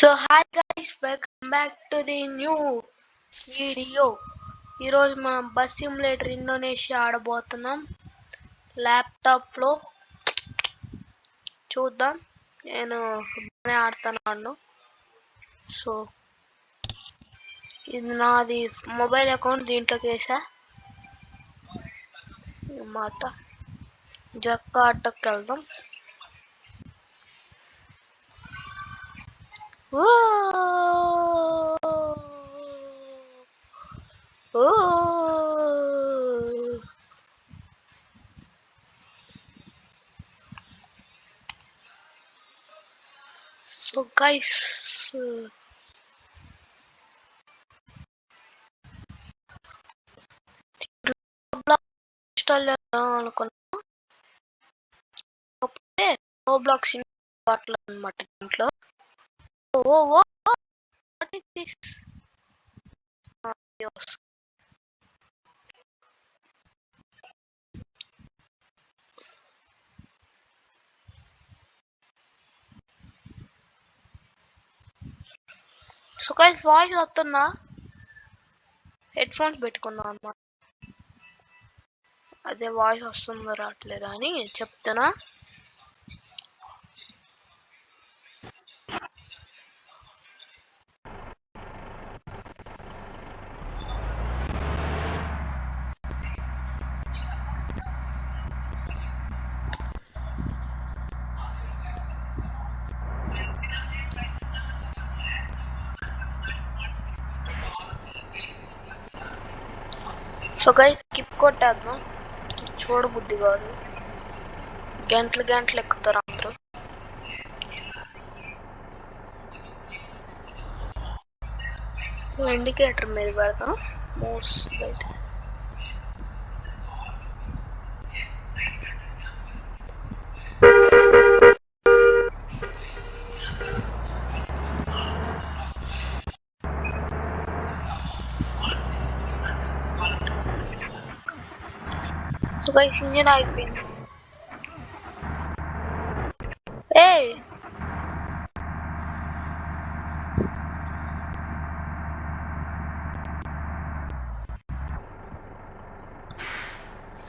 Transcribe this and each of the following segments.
So hi guys, welcome back to the new video. ఈరోజు మనం bus simulator Indonesia ఆడబోతున్నాం ల్యాప్టాప్లో. చూద్దాం, నేను బాగానే ఆడుతున్నాను. సో ఇది నాది మొబైల్ అకౌంట్, దీంట్లోకి వేసా అన్నమాట. జకార్టాకి వెళ్దాం. సో గైస్, ఇన్స్టాల్ చేద్దాం అనుకున్నా, కాకపోతే రోబ్లాక్స్ అట్లా అనమాట దీంట్లో. What is this? Yes. So guys, voice వస్తుందా? హెడ్ ఫోన్స్ పెట్టుకున్నా అన్నమాట. అదే వాయిస్ వస్తుందో రావట్లేదా అని చెప్తున్నా. సో గైస్, స్కిప్ కొట్టేద్దాం, చూడబుద్ధి కాదు. గంటలు గంటలు ఎక్కుతారు అందరూ. సో ఇండికేటర్ మీద పెడతాం, మోడ్స్ బయట. సో గైస్, ఇంజిన్ ఆగిపోయింది.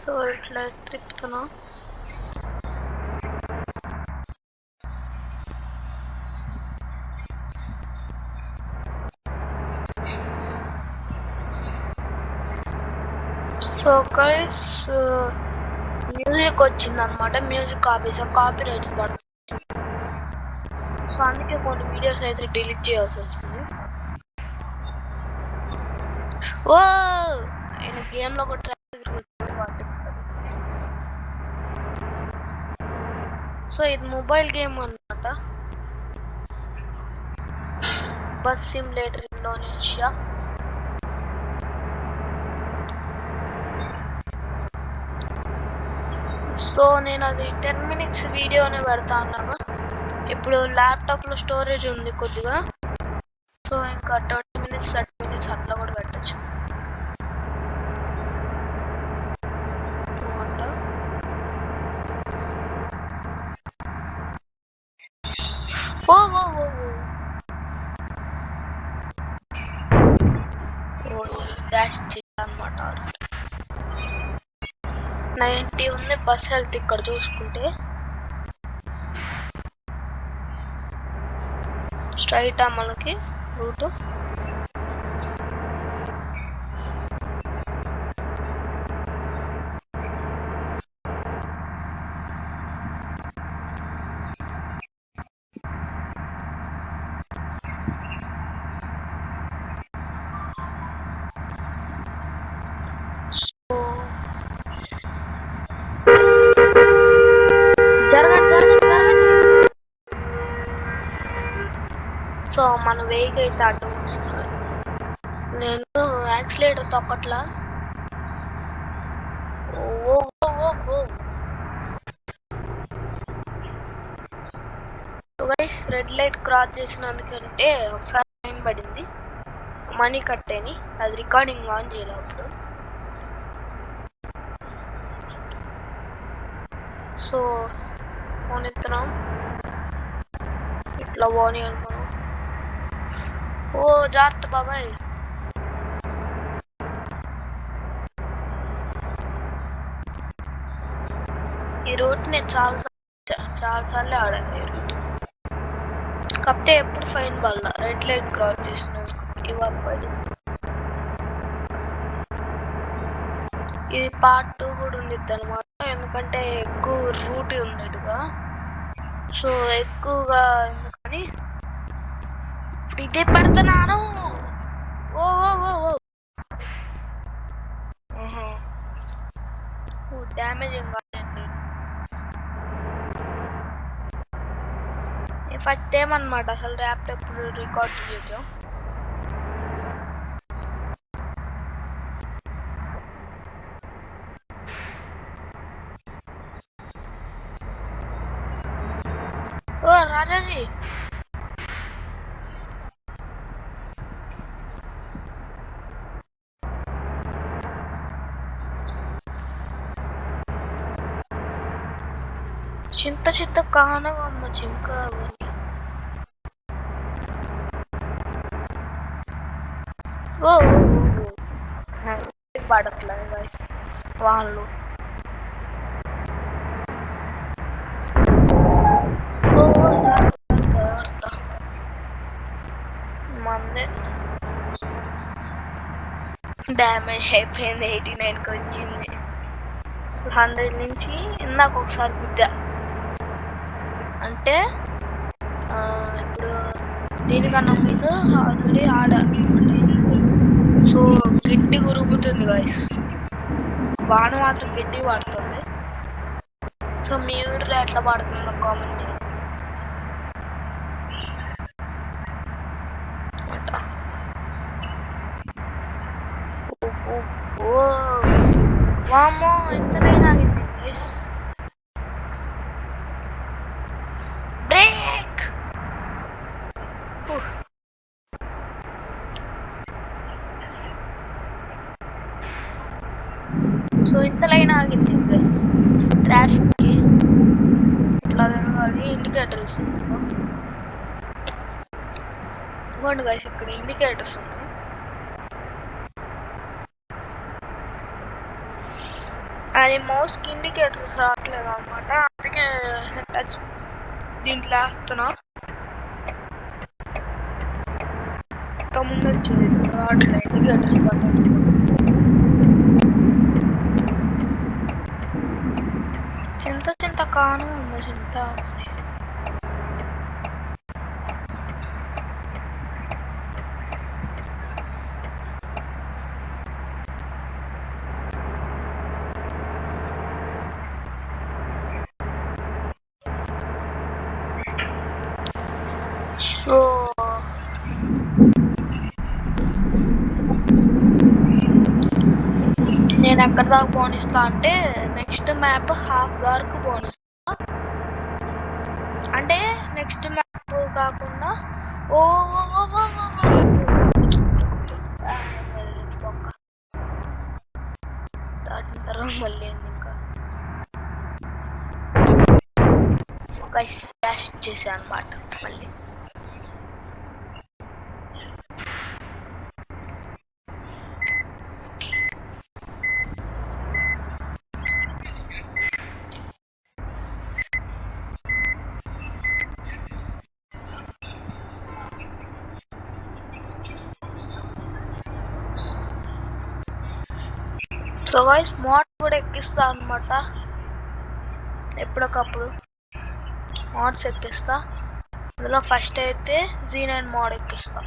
సో ఇట్లా తిప్పుతున్నా. సో గైస్, మ్యూజిక్ వచ్చింది అనమాట. మ్యూజిక్ ఆపేసా, కాపీ రైట్స్ పడుతుంది. సో అందుకే కొన్ని వీడియోస్ అయితే డిలీట్ చేయాల్సి వచ్చింది. ఓ ఆయన గేమ్ లో కూడా సో ఇది మొబైల్ గేమ్ అన్నమాట, బస్ సిమ్యులేటర్ ఇండోనేషియా. సో నేను అది 10 minutes వీడియోనే పెడతా అన్నాను. ఇప్పుడు ల్యాప్టాప్ లో స్టోరేజ్ ఉంది కొద్దిగా, సో ఇంకా 20 minutes 30 minutes అట్లా కూడా పెట్టచ్చు. ఓ ఓ ఓ డాష్ చేయాలన్నమాట. 90 ఉంది బస్ హెల్త్ ఇక్కడ చూసుకుంటే. స్ట్రైట్ మనకి రూట్. సో మన వేగ్ అయితే అడ్డం వస్తున్నారు. నేను యాక్సిలేటర్ తొక్కట్లా. రెడ్ లైట్ క్రాస్ చేసినందుకంటే ఒకసారి టైం పడింది, మనీ కట్టేని. అది రికార్డింగ్ ఆన్ చేయాలి అప్పుడు. సో ఫోన్ ఎత్తున్నాం, ఇట్లా పోనీ అనుకున్నాం. ఓ జాగ్రత్త బాబాయ్. ఈ రూట్ నేను చాలాసార్లు ఆడాను ఈ రూట్. కాకపోతే ఎప్పుడు fine Padala, red light cross చేసినందుకు ఇవాళ పడింది. ఇది పార్ట్ 2 కూడా ఉండిద్ది అనమాట, ఎందుకంటే ఎక్కువ రూట్ ఉండేదిగా. సో ఎక్కువగా ఎందుకని ఇప్పుడు ఇదే పెడుతున్నాను. ఓ డ్యామేజ్ ఏం కాదండి. ఫస్ట్ టైం అనమాట అసలు ర్యాప్ ఎప్పుడు రికార్డ్ చేయటం. ఓ రాజాజీ, చింత కానగా అమ్మ చింక అవన్నీ. ఓ పడట్లేదు గైస్ వాళ్ళు. మందే డ్యామేజ్ అయిపోయింది, 89కి వచ్చింది. 100 నుంచి ఇందాక ఒకసారి గుద్దా. అంటే ఇప్పుడు దీనికన్నా ముందు ఆల్రెడీ ఆడా. సో గట్టి గురుగుతుంది గాయస్, వాన మాత్రం గట్టి పడుతుంది. సో మీ ఊరిలో ఎట్లా పడుతుందో కామెంట్ వామ్మో ఇంతలైనా ఆగింది గైస్. బ్రేక్. సో ఇంతలైనా ఆగింది గైస్. ట్రాఫిక్ కి ఇట్లా తిరగాలి, ఇండికేటర్స్ ఇవ్వండి గైస్, ఇక్కడ ఇండికేటర్స్ ఉన్నాయి. అది మౌస్కి ఇండికేటర్స్ రావట్లేదు అనమాట, అందుకే టచ్ దీంట్లో వేస్తున్నా. ముందు వచ్చేది రావట్లేదు ఇండికేటర్స్ బటన్స్. చింత కాను అమ్మ చింత. సో నేను ఎక్కడ దాకా పోనిస్తా అంటే నెక్స్ట్ మ్యాప్ హాఫ్ వరకు పోనిస్తా. అంటే నెక్స్ట్ మ్యాప్ కాకుండా దాటిన తర్వాత మళ్ళీ ఇంకా డాష్ చేసా అనమాట మళ్ళీ. సో గైస్ మోడ్ కూడా ఎక్కిస్తా అనమాట, ఎప్పటికప్పుడు మోడ్స్ ఎక్కిస్తా. అందులో ఫస్ట్ అయితే Z9 మోడ్ ఎక్కిస్తా.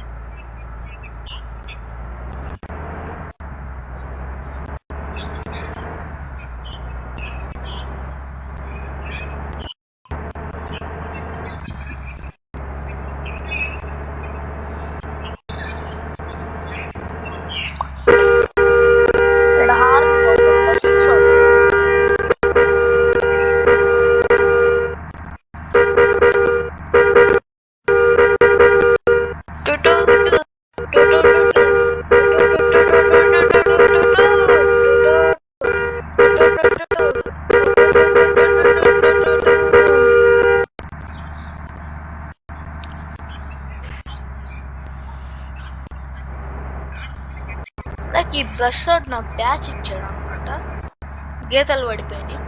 ఇందాక ఈ బస్ రోడ్ నాకు డాష్ ఇచ్చాడు అనమాట, గీతలు పడిపోయినాయి.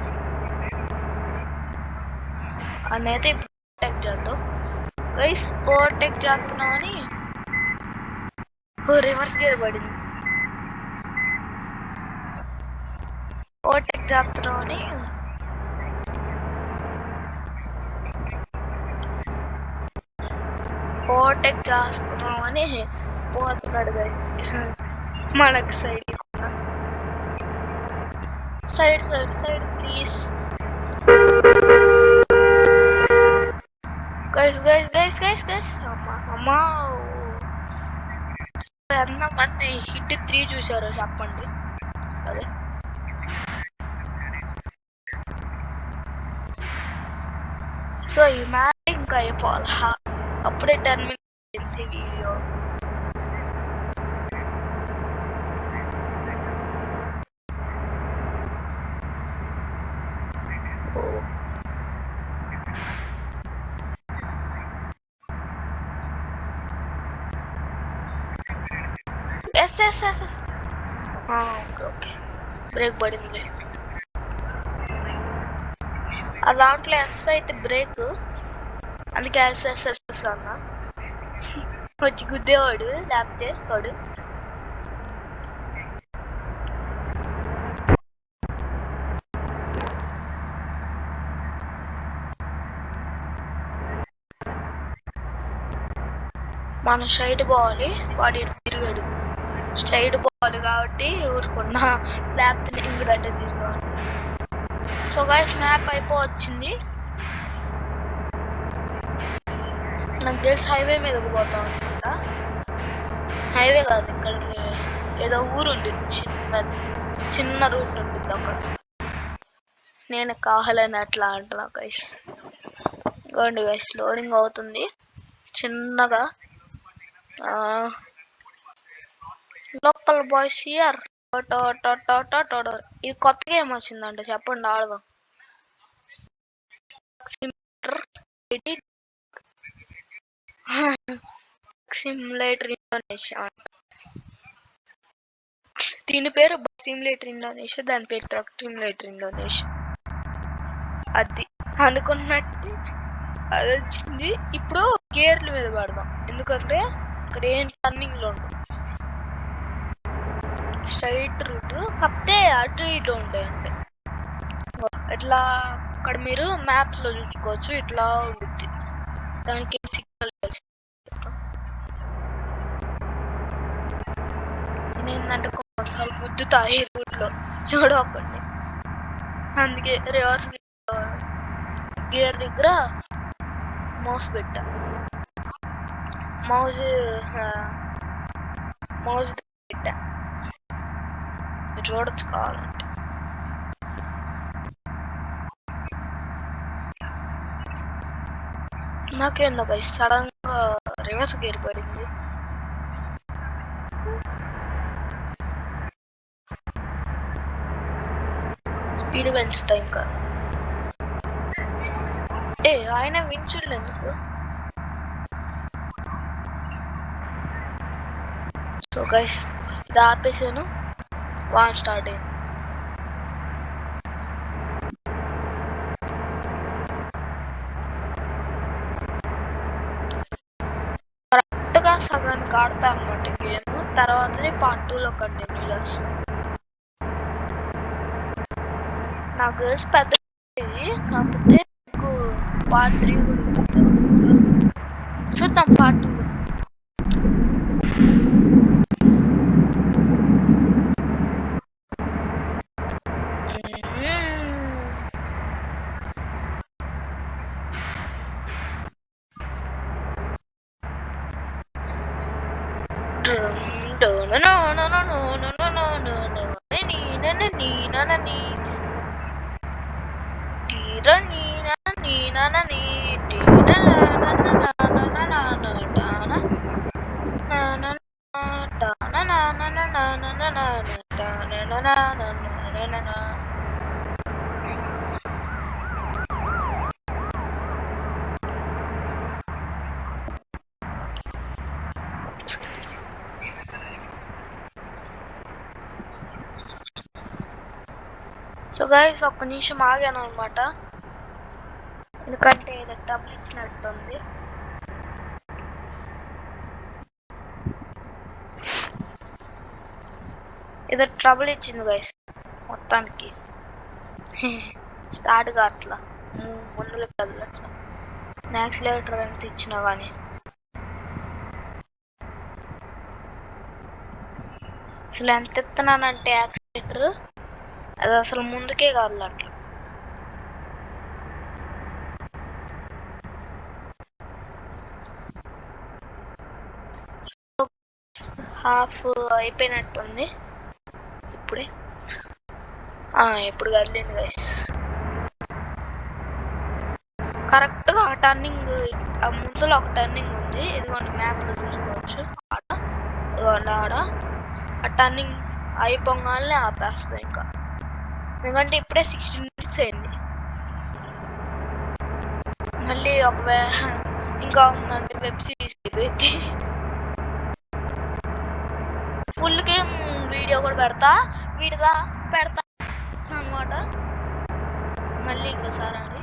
అనేది ఓవర్టేక్ చేద్దాం గైస్. ఓవర్టేక్ చేస్తున్నామని రివర్స్ గేర్ పడింది. ఓవర్టేక్ చేస్తున్నామని పోతున్నాడు గైస్. మనకు side side side side please guys guys guys guys guys. అమ్మా ఎంతమంది హిట్ 3 చూసారో చెప్పండి. అదే సో ఈ మ్యాచ్ ఇంకా అయిపోవాలా, అప్పుడే 10 minutes అయింది వీడియో. Yes yes yes yes. Okay okay, break పడింది. ఆ దాంట్లో ఎస్ అయితే బ్రేక్, అందుకే ఎస్ఎస్ఎస్ అన్నా. వచ్చి గుద్దేవాడు లేకపోతే వాడు. మన స్ట్రైట్ పోవాలి, వాడు తిరిగాడు. స్ట్రైట్ పోవాలి కాబట్టి ఊరుకున్నా, లేకపోతే నేను కూడా అట్టే తిరిగాను. సో గైస్ మ్యాప్ అయిపోవచ్చింది. నాకు తెలిసి హైవే మీదకి పోతాం అనుకుంటా. హైవే కాదు, ఇక్కడికి ఏదో ఊరు ఉంది, చిన్న రూట్ ఉంటుంది అక్కడ. నేను కావాలని అట్లా అంటున్నా గైస్. గోండి గైస్, లోడింగ్ అవుతుంది చిన్నగా. Local boys here. ఇది కొత్త గేమ్ వచ్చిందంట, చెప్పండి ఆడదాం. Simulator Indonesia. దీని పేరు సిమ్యులేటర్ ఇండోనేషియా, దాని పేరు ట్రక్ సిమ్యులేటర్ ఇండోనేషియా. అది అనుకున్నట్టు అది వచ్చింది. ఇప్పుడు గేర్ల మీద పడదాం, ఎందుకంటే ఇక్కడ ఏం టర్నింగ్ లో ఉండవు. స్ట్రైట్ రూట్ కాకపోతే అటు ఇటు ఉంటాయండి. ఇట్లా అక్కడ మీరు మ్యాప్స్ లో చూసుకోవచ్చు, ఇట్లా ఉంటుంది. దానికి సిగ్నల్ ఏంటంటే కొన్నిసార్లు గుద్దుతాయి రూట్ లో ఎవడో ఒకటి. అందుకే రివర్స్ గేర్ దగ్గర మౌస్ పెట్టా. మౌస్ పెట్టా, చూడొచ్చు కావాలంటే. నాకేందో గైస్ సడన్ గా రివర్స్ గేర్ పడింది. స్పీడ్ పెంచుతా ఇంకా. ఆయన వించుడు ఎందుకు? సో గైస్ ఇది ఆపేసాను, వాన్ స్టార్ట్ అయింది. కరెక్ట్గా సగానికి ఆడతా అనమాట గేమ్, తర్వాతనే పార్ట్ 2లో కంటిన్యూ చేస్తాను. నాకు తెలిసి పెద్ద కాకపోతే పార్ట్ 3 కూడా ఉంటుంది. చూద్దాం పార్ట్ 2లో. సో గైస్ ఒక్క నిమిషం ఆగాను అనమాట, ఎందుకంటే ఇది డబ్బులు ఇచ్చినట్టుంది. ఇది ట్రబుల్ ఇచ్చింది గైస్ మొత్తానికి. స్టార్ట్ గా అట్లా ముందులకు కదలట్లా, యాక్సిలేటర్ ఎంత ఇచ్చినా కానీ. అసలు ఎంత ఎత్తున్నానంటే యాక్సిలేటర్ అది అసలు ముందుకే కదలట్లా. హాఫ్ అయిపోయినట్టుంది ఇప్పుడే. ఇప్పుడు కదిలింది గైస్ కరెక్ట్ గా. టర్నింగ్ ముందులో ఒక టర్నింగ్ ఉంది, ఇదిగోండి మ్యాప్ లో చూసుకోవచ్చు. ఇదిగోండి ఆడ ఆ టర్నింగ్ అయిపోగానే ఆపేస్తుంది ఇంకా, ఎందుకంటే ఇప్పుడే 16 minutes అయింది. మళ్ళీ ఒకవేళ ఇంకా ఉందంటే వెబ్ సిరీస్ అయిపోయింది. ఫుల్ గేమ్ వీడియో కూడా పెడతా అన్నమాట. మళ్ళీ ఇంకోసారి ఆడి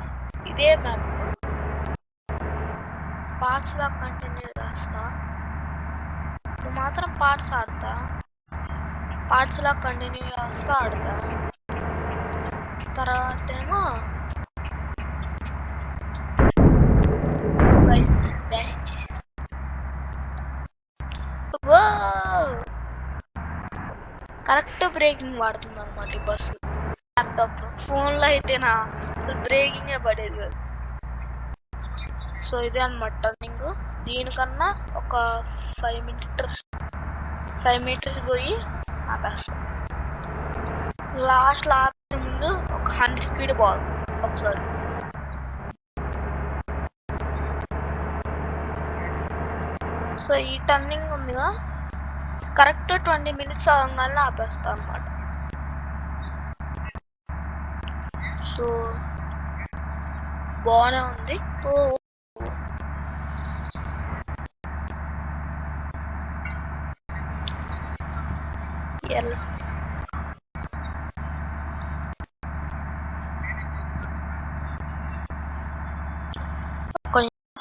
ఇదే మ్యాప్ పార్ట్స్ లా కంటిన్యూ చేస్తా. నువ్వు మాత్రం పార్ట్స్ ఆడతా, పార్ట్స్ లా కంటిన్యూ చేస్తా ఆడతా. తర్వాత ఏమో డాష్ ఇచ్చేసి కరెక్ట్ బ్రేకింగ్ వాడుతుంది అనమాట ఈ బస్సు. ల్యాప్టాప్ లో, ఫోన్ లో అయితే నా బ్రేకింగే పడేది కాదు. సో ఇదే అనమాట టర్నింగ్. దీనికన్నా ఒక 5 meters పోయి ఆపేస్తాం. లాస్ట్ లో ఆపే ముందు ఒక 100 speed పోవాలి ఒకసారి. సో ఈ టర్నింగ్ ఉందిగా కరెక్ట్ 20 minutes అవగానే ఆపేస్తా అన్నమాట. సో బాగానే ఉంది.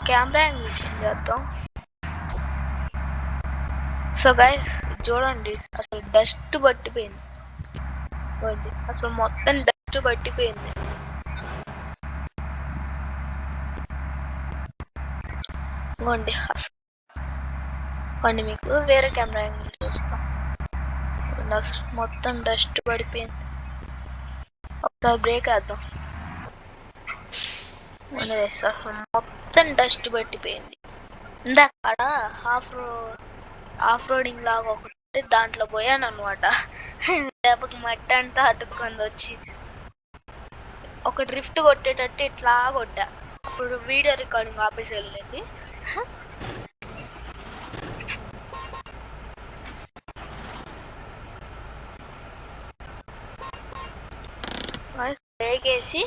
కెమెరా యాంగిల్ చేంజ్ చేద్దాం. సో గైస్ చూడండి, అసలు డస్ట్ పట్టిపోయింది, అసలు మొత్తం డస్ట్ పట్టిపోయింది. మీకు వేరే కెమెరా యాంగిల్ చూస్తాం. అసలు మొత్తం డస్ట్ పడిపోయింది. ఒకసారి బ్రేక్ వేద్దాం. అసలు మొత్తం డస్ట్ పట్టిపోయింది. ఇందాక ఆఫ్ రోడింగ్ లాగా ఒకటి దాంట్లో పోయాను అనమాట. దెబ్బకి మట్టి అంతా అతుక్కొని వచ్చి ఒక డ్రిఫ్ట్ కొట్టేటట్టు ఇట్లా కొట్టా. అప్పుడు వీడియో రికార్డింగ్ ఆపేసి వెళ్ళింది. బ్రేక్ వేసి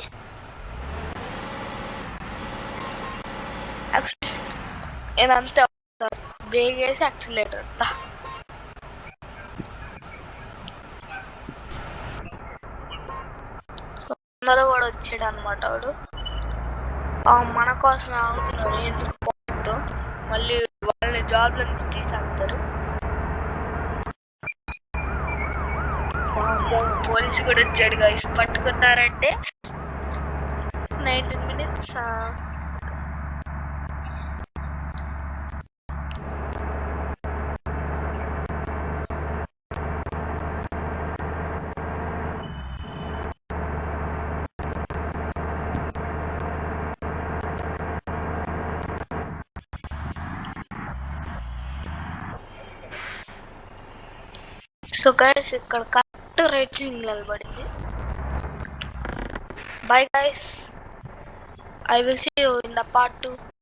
ఇదంతా బ్రేక్ వేసి యాక్సిలేటర్ అందరూ కూడా వచ్చాడు అనమాట. వాడు మన కోసమే ఆగుతున్నారు, ఎందుకు పోవద్దు, మళ్ళీ వాళ్ళని జాబ్లను తీసేస్తారు. పోలీసు కూడా వచ్చాడు గైస్, పట్టుకున్నారంటే 19 minutes. సో గైస్ ఇక్కడ కరెక్ట్ రేటింగ్ నిలబడింది. Bye guys, I will see you in the part 2.